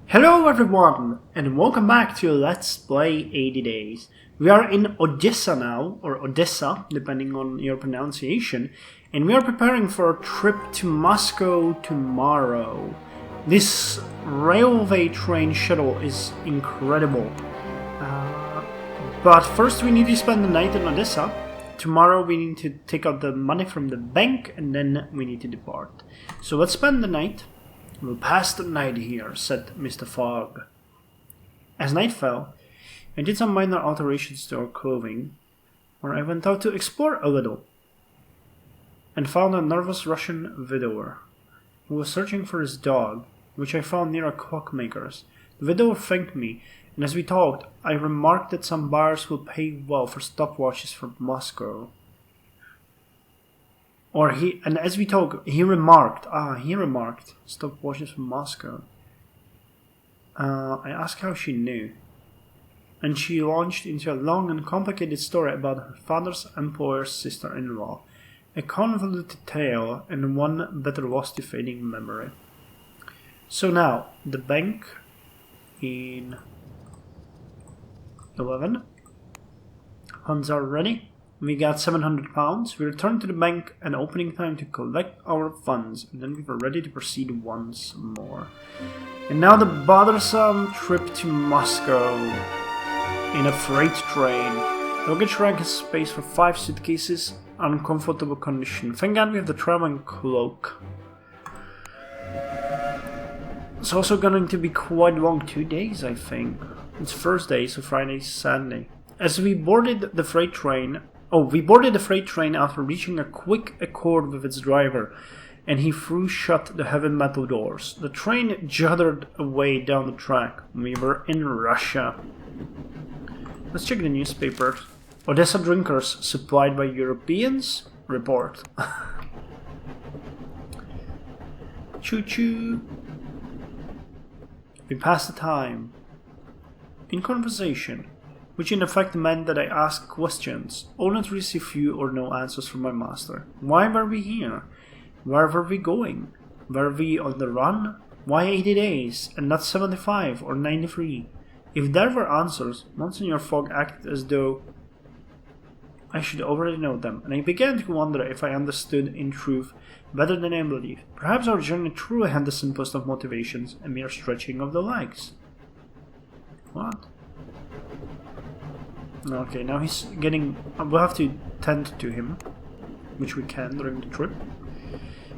Hello everyone, and welcome back to Let's Play 80 Days. We are in Odessa now, or Odessa, depending on your pronunciation, and we are preparing for a trip to Moscow tomorrow. This railway train shuttle is incredible. But first we need to spend the night in Odessa. Tomorrow we need to take out the money from the bank, and then we need to depart. So let's spend the night. We'll pass the night here, said Mr. Fogg. As night fell, I did some minor alterations to our clothing, where I went out to explore a little, and found a nervous Russian widower, who was searching for his dog, which I found near a clockmaker's. The widower thanked me, and as we talked, I remarked that some buyers will pay well for stopwatches from Moscow. He remarked, stopwatches from Moscow. I asked how she knew, and she launched into a long and complicated story about her father's employer's sister-in-law, a convoluted tale and one better lost to fading memory. So now, the bank in 11. Funds are ready. We got £700. We returned to the bank at opening time to collect our funds, and then we were ready to proceed once more. And now the bothersome trip to Moscow in a freight train. The luggage rack has space for 5 suitcases, uncomfortable condition. Thank God we have the traveling cloak. It's also going to be quite long, 2 days I think. It's Thursday, so Friday, Saturday. As we boarded the freight train, we boarded the freight train after reaching a quick accord with its driver, and he threw shut the heavy metal doors. The train juddered away down the track. We were in Russia. Let's check the newspaper. Odessa drinkers supplied by Europeans? Report. Choo-choo. We passed the time in conversation, which in effect meant that I asked questions, only to receive few or no answers from my master. Why were we here? Where were we going? Were we on the run? Why 80 days, and not 75 or 93? If there were answers, Monsignor Fogg acted as though I should already know them, and I began to wonder if I understood, in truth, better than I believed. Perhaps our journey truly had the simplest of motivations, a mere stretching of the legs. What? Okay, now he's getting... we'll have to tend to him, which we can during the trip.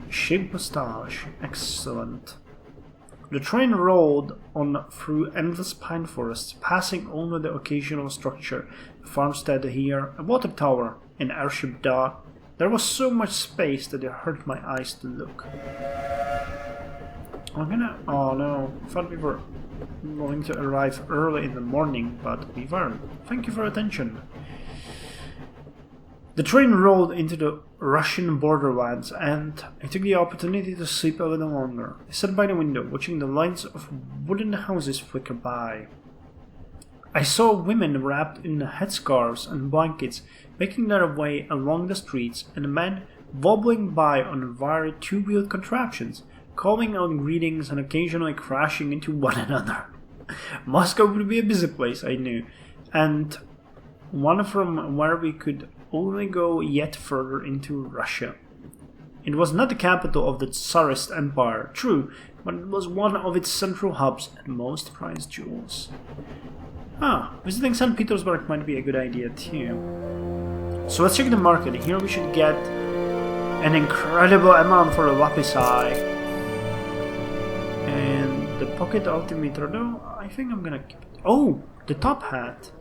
Shaved mustache. Excellent. The train rolled on through endless pine forests, passing only the occasional structure. A farmstead here, a water tower, an airship dock. There was so much space that it hurt my eyes to look. Oh no, I thought we were going to arrive early in the morning, but we weren't. Thank you for your attention. The train rolled into the Russian borderlands, and I took the opportunity to sleep a little longer. I sat by the window, watching the lines of wooden houses flicker by. I saw women wrapped in headscarves and blankets making their way along the streets, and men wobbling by on varied two-wheeled contraptions, calling out greetings and occasionally crashing into one another. Moscow would be a busy place, I knew, and one from where we could only go yet further into Russia. It was not the capital of the Tsarist Empire, true, but it was one of its central hubs and most prized jewels. Visiting St. Petersburg might be a good idea too. So let's check the market. Here we should get an incredible amount for a lapisi. And the pocket altimeter, though, I think I'm gonna keep it. Oh, the top hat.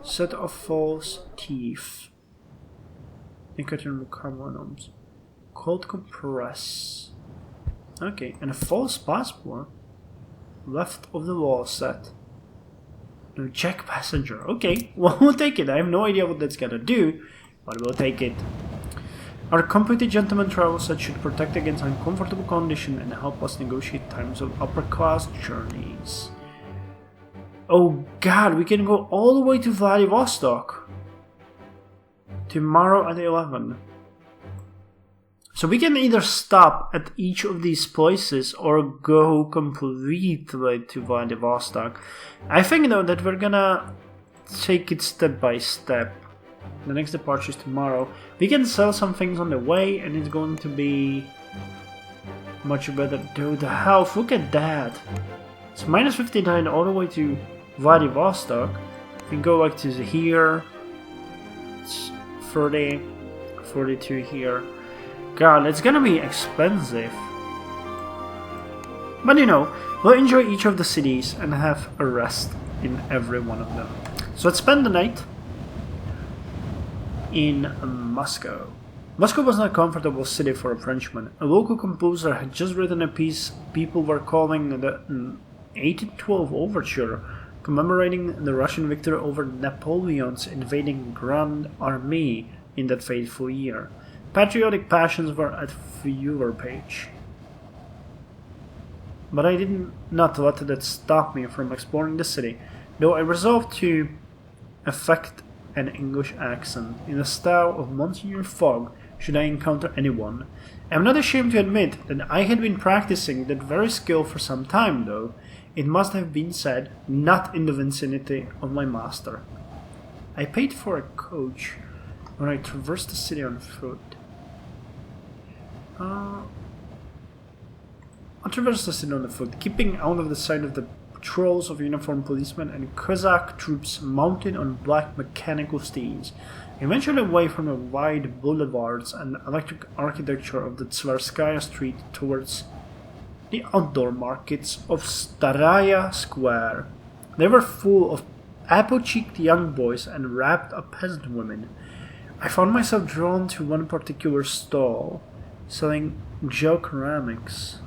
Set of false teeth. Nicotine carbonomes. Cold compress. Okay, and a false passport. Left of the wall set. No check passenger. Okay, well, we'll take it. I have no idea what that's gonna do, but we'll take it. Our completed gentleman travel set should protect against uncomfortable condition and help us negotiate times of upper-class journeys. Oh god, we can go all the way to Vladivostok. Tomorrow at 11. So we can either stop at each of these places or go completely to Vladivostok. I think though that we're gonna take it step by step. The next departure is tomorrow. We can sell some things on the way and it's going to be much better. Dude, the health, look at that. It's minus 59 all the way to Vladivostok. We can go like to here. It's 30, 42 here. God, it's gonna be expensive. But you know, we'll enjoy each of the cities and have a rest in every one of them. So let's spend the night in Moscow. Moscow was not a comfortable city for a Frenchman. A local composer had just written a piece people were calling the 1812 Overture, commemorating the Russian victory over Napoleon's invading Grand Army in that fateful year. Patriotic passions were at fever pitch. But I did not let that stop me from exploring the city, though I resolved to affect an English accent in the style of Monsieur Fogg should I encounter anyone. I am not ashamed to admit that I had been practicing that very skill for some time, though, it must have been said, not in the vicinity of my master. I paid for a coach when I traversed the city on foot. I traversed the city on foot, keeping out of the sight of the patrols of uniformed policemen and Cossack troops mounted on black mechanical steeds, eventually away from the wide boulevards and electric architecture of the Tverskaya Street towards the outdoor markets of Staraya Square. They were full of apple-cheeked young boys and wrapped-up peasant women. I found myself drawn to one particular stall, selling geoceramics,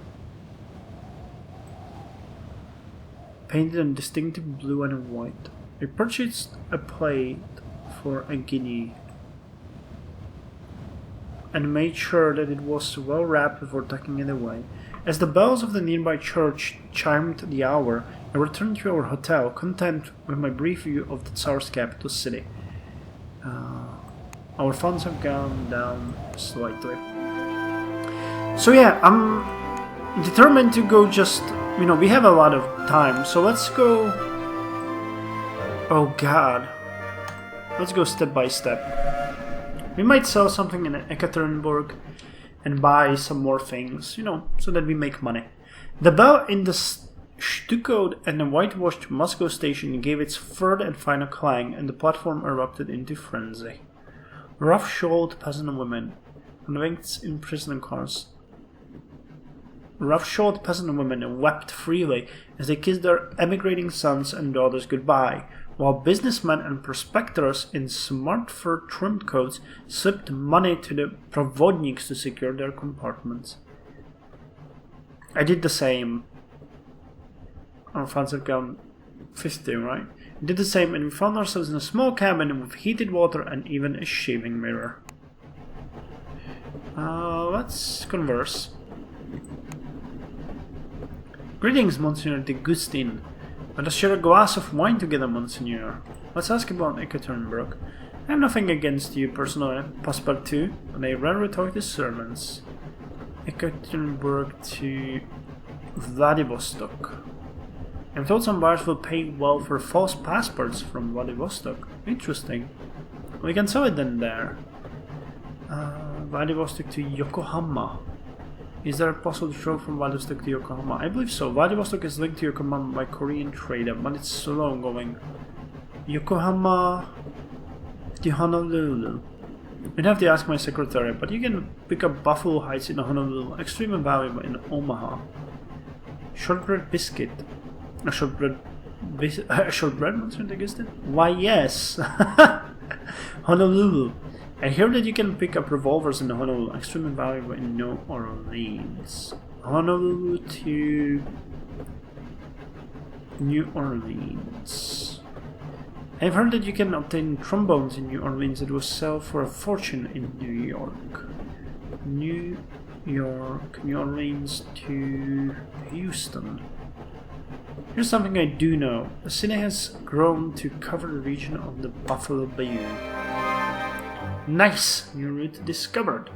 painted in distinctive blue and white. I purchased a plate for a guinea and made sure that it was well wrapped before tucking it away. As the bells of the nearby church chimed the hour, I returned to our hotel, content with my brief view of the Tsar's capital city. Our funds have gone down slightly. So yeah, I'm determined to go just, you know, we have a lot of time, so let's go... Oh god. Let's go step by step. We might sell something in Ekaterinburg and buy some more things, you know, so that we make money. The bell in the stuccoed and whitewashed Moscow station gave its third and final clang, and the platform erupted into frenzy. Rough-shawled peasant women, convicts in prison cars. Rough-shawled peasant women wept freely as they kissed their emigrating sons and daughters goodbye, while businessmen and prospectors in smart fur trimmed coats slipped money to the provodniks to secure their compartments. I did the same. Our funds have gone 50, right? We did the same, and we found ourselves in a small cabin with heated water and even a shaving mirror. Let's converse. Greetings, Monsieur de Gustin. Let us share a glass of wine together, Monseigneur. Let's ask about Ekaterinburg. I have nothing against you personally, Passepartout, but I rarely talk to servants. Ekaterinburg to Vladivostok. I'm told some buyers will pay well for false passports from Vladivostok. Interesting. We can sell it then there. Vladivostok to Yokohama. Is there a possible travel from Vladivostok to Yokohama? I believe so. Vladivostok is linked to Yokohama by Korean trader, but it's slow going. Yokohama to Honolulu. You'd have to ask my secretary, but you can pick up Buffalo Heights in Honolulu, extremely valuable in Omaha. Shortbread biscuit. A shortbread Monsieur de Gustin? Why yes. Honolulu. I hear that you can pick up revolvers in Honolulu, extremely valuable in New Orleans. Honolulu to New Orleans. I've heard that you can obtain trombones in New Orleans that will sell for a fortune in New York. New Orleans to Houston. Here's something I do know. The city has grown to cover the region of the Buffalo Bayou. Nice! New route discovered.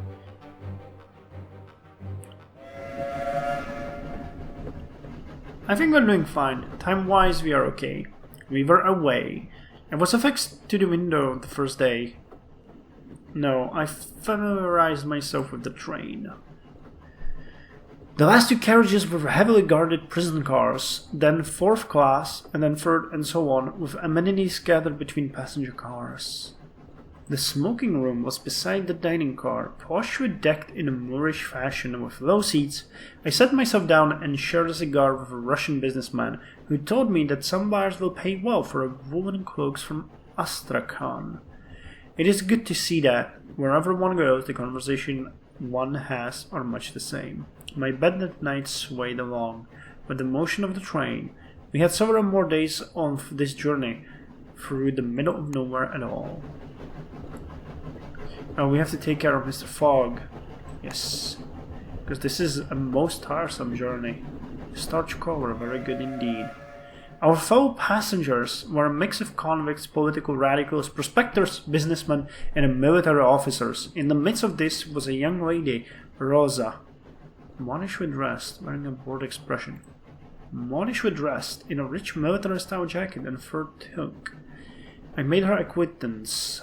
I think we're doing fine. Time-wise, we are okay. We were away. I was affixed to the window the first day. No, I familiarized myself with the train. The last two carriages were heavily guarded prison cars, then fourth class, and then third, and so on, with amenities scattered between passenger cars. The smoking room was beside the dining car, poshly decked in a Moorish fashion with low seats. I sat myself down and shared a cigar with a Russian businessman, who told me that some buyers will pay well for woolen cloaks from Astrakhan. It is good to see that, wherever one goes, the conversation one has are much the same. My bed at night swayed along with the motion of the train. We had several more days of this journey through the middle of nowhere at all. Now we have to take care of Mr. Fogg. Yes, because this is a most tiresome journey. Starch cover, very good indeed. Our fellow passengers were a mix of convicts, political radicals, prospectors, businessmen, and military officers. In the midst of this was a young lady, Rosa, modishly dressed, wearing a bored expression. Modishly dressed in a rich military-style jacket and fur toque. I made her acquaintance,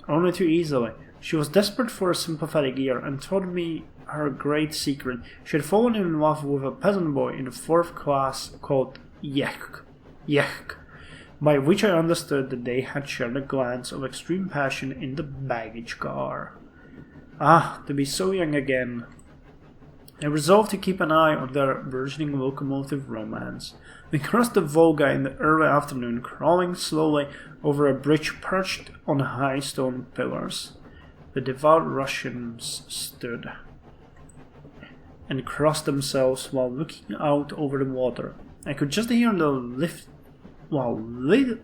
only too easily. She was desperate for a sympathetic ear and told me her great secret. She had fallen in love with a peasant boy in the fourth class called Yek, by which I understood that they had shared a glance of extreme passion in the baggage car. Ah, to be so young again. I resolved to keep an eye on their burgeoning locomotive romance. We crossed the Volga in the early afternoon, crawling slowly over a bridge perched on high stone pillars. The devout Russians stood and crossed themselves while looking out over the water. I could just hear the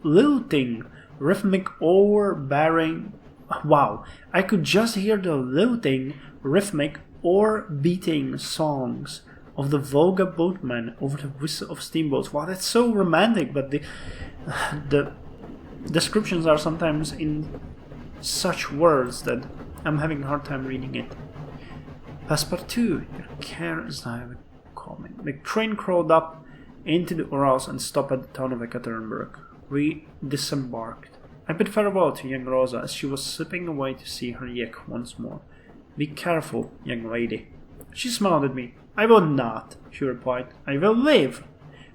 lilting, rhythmic oar-bearing... Wow! I could just hear the lilting, rhythmic, oar-beating songs of the Volga boatmen over the whistle of steamboats. Wow, that's so romantic, but the descriptions are sometimes in such words that I'm having a hard time reading it. Passepartout, your care is now coming. The train crawled up into the Urals and stopped at the town of Ekaterinburg. We disembarked. I bid farewell to young Rosa as she was slipping away to see her Yek once more. Be careful, young lady. She smiled at me. I will not, she replied. I will live.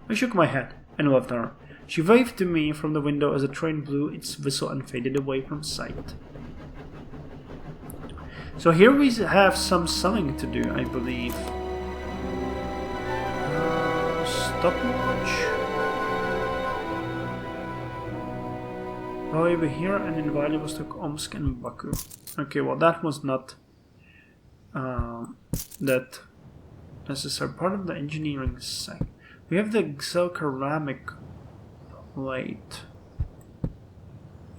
I shook my head and left her. She waved to me from the window as the train blew its whistle and faded away from sight. So here we have some selling to do, I believe. Stopwatch. Well, over here and in Vladivostok, Omsk and Baku. Okay, well that was not that necessary part of the engineering sec. We have the ceramic plate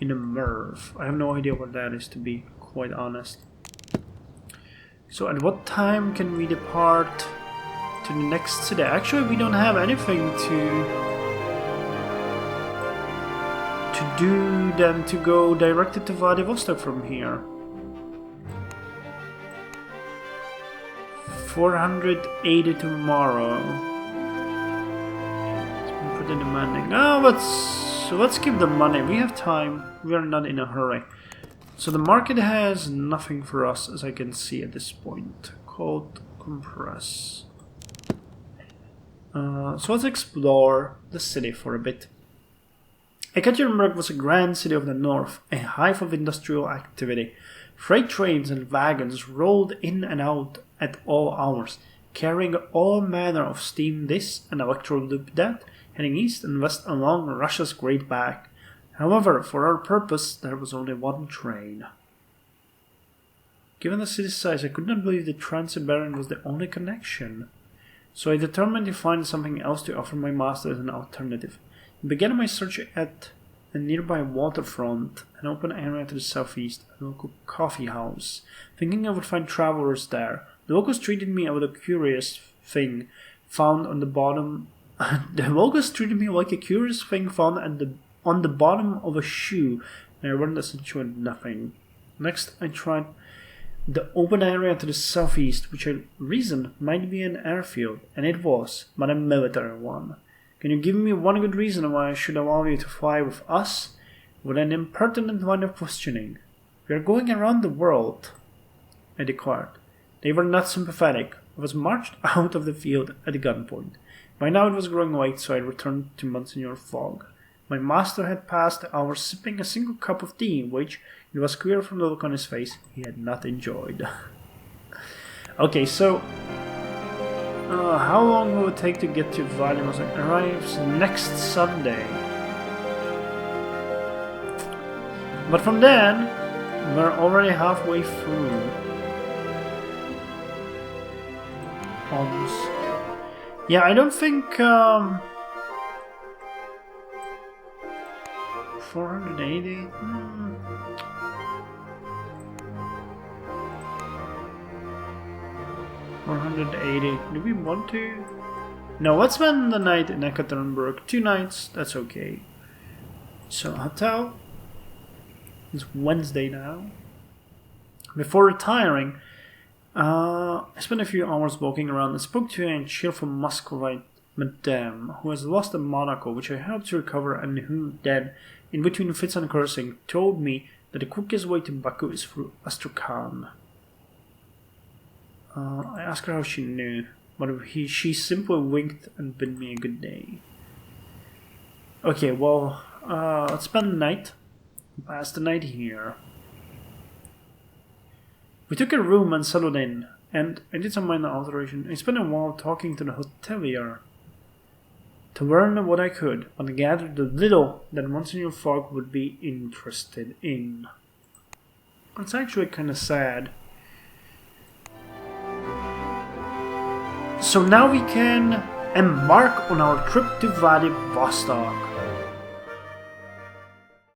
in a Merv. I have no idea what that is, to be quite honest. So at what time can we depart to the next city? Actually, we don't have anything to do than to go directly to Vladivostok from here. 480 tomorrow. It's been pretty demanding. No, let's keep the money. We have time. We are not in a hurry. So the market has nothing for us, as I can see at this point. Cold compress. So let's explore the city for a bit. Ekaterinburg was a grand city of the north, a hive of industrial activity. Freight trains and wagons rolled in and out at all hours, carrying all manner of steam this and electro-loop that, heading east and west along Russia's Great Back. However, for our purpose, there was only one train. Given the city's size, I could not believe the Trans-Siberian was the only connection. So I determined to find something else to offer my master as an alternative. I began my search at a nearby waterfront, an open area to the southeast, a local coffee house, thinking I would find travelers there. The locals treated me with a curious thing found on the bottom. The locals treated me like a curious thing found on the bottom of a shoe, and I learned essentially nothing. Next, I tried the open area to the southeast, which I reasoned might be an airfield, and it was, but a military one. Can you give me one good reason why I should allow you to fly with us? With an impertinent line of questioning. We are going around the world, I declared. They were not sympathetic. I was marched out of the field at gunpoint. By now it was growing late, so I returned to Monsignor Fogg. My master had passed the hour sipping a single cup of tea, which, it was clear from the look on his face, he had not enjoyed. Okay, so how long will it take to get to Vladivostok? It arrives next Sunday. But from then, we're already halfway through. Almost. Yeah, I don't think 480. 480. Do we want to? No, let's spend the night in Ekaterinburg. 2 nights, that's okay. So, hotel. It's Wednesday now. Before retiring, I spent a few hours walking around and spoke to a cheerful Muscovite madame who has lost a monocle, which I helped to recover, and who then, in between fits and cursing, told me that the quickest way to Baku is through Astrakhan. I asked her how she knew, but she simply winked and bid me a good day. Okay, well, let's spend the night. Pass the night here. We took a room and settled in, and I did some minor alteration. I spent a while talking to the hotelier to learn what I could, but gathered the little that Monsignor Fogg would be interested in. It's actually kind of sad. So now we can embark on our trip to Vladivostok.